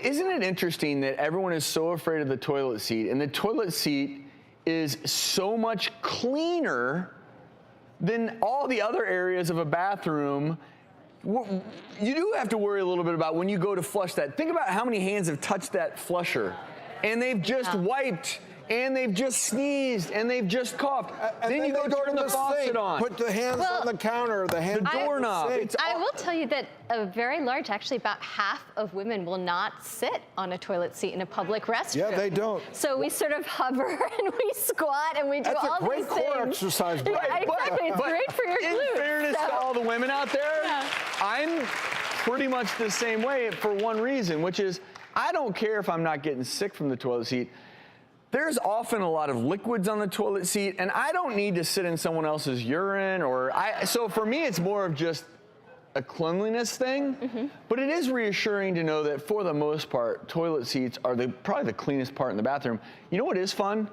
Isn't it interesting that everyone is so afraid of the toilet seat, and the toilet seat is so much cleaner than all the other areas of a bathroom? You do have to worry a little bit about when you go to flush that. Think about how many hands have touched that flusher, and they've just wiped, and they've just sneezed, and they've just coughed. Then you go turn the faucet on. Put the hands on the counter, the doorknob. I will tell you that a very large, actually about half of women will not sit on a toilet seat in a public restroom. Yeah, they don't. So we sort of hover and we squat and we do all these things. That's a great core exercise. Yeah, exactly. It's great for your glutes. In fairness to all the women out there, I'm pretty much the same way for one reason, which is I don't care if I'm not getting sick from the toilet seat. There's often a lot of liquids on the toilet seat, and I don't need to sit in someone else's urine so for me, it's more of just a cleanliness thing, but it is reassuring to know that for the most part, toilet seats are probably the cleanest part in the bathroom. You know what is fun?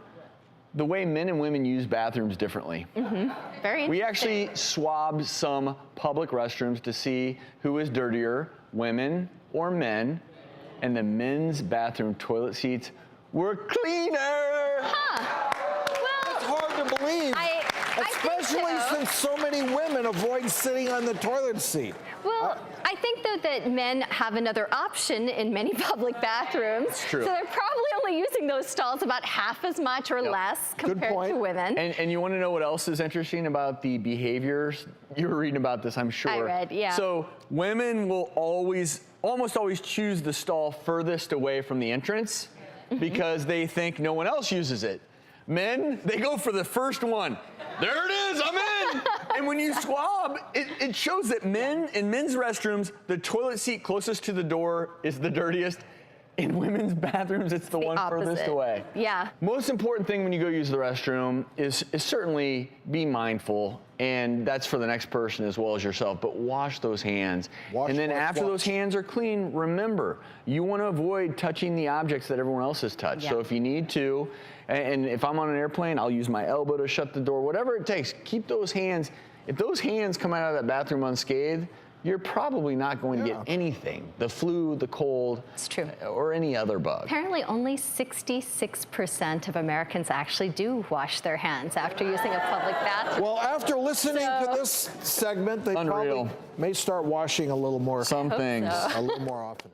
The way men and women use bathrooms differently. Very interesting. We actually swabbed some public restrooms to see who is dirtier, women or men, and the men's bathroom toilet seats were cleaner. Well, it's hard to believe. Especially since so many women avoid sitting on the toilet seat. Well, I think, though, that men have another option in many public bathrooms. It's true. So they're probably only using those stalls about half as much or less compared to women. And you want to know what else is interesting about the behaviors? You were reading about this, I'm sure. I read, yeah. So women will almost always choose the stall furthest away from the entrance because they think no one else uses it. Men, they go for the first one. There it is, I'm in. And when you swab, it shows that in men's restrooms, the toilet seat closest to the door is the dirtiest. In women's bathrooms, it's the one furthest away. Yeah. Most important thing when you go use the restroom is certainly be mindful, and that's for the next person as well as yourself, but wash those hands. And then after those hands are clean, remember, you want to avoid touching the objects that everyone else has touched. So if you need to, and if I'm on an airplane, I'll use my elbow to shut the door, whatever it takes, keep those hands. If those hands come out of that bathroom unscathed, you're probably not going to get anything. The flu, the cold, it's true, or any other bug. Apparently only 66% of Americans actually do wash their hands after using a public bathroom. Well, after listening to this segment, they probably may start washing a little more. Some things. A little more often.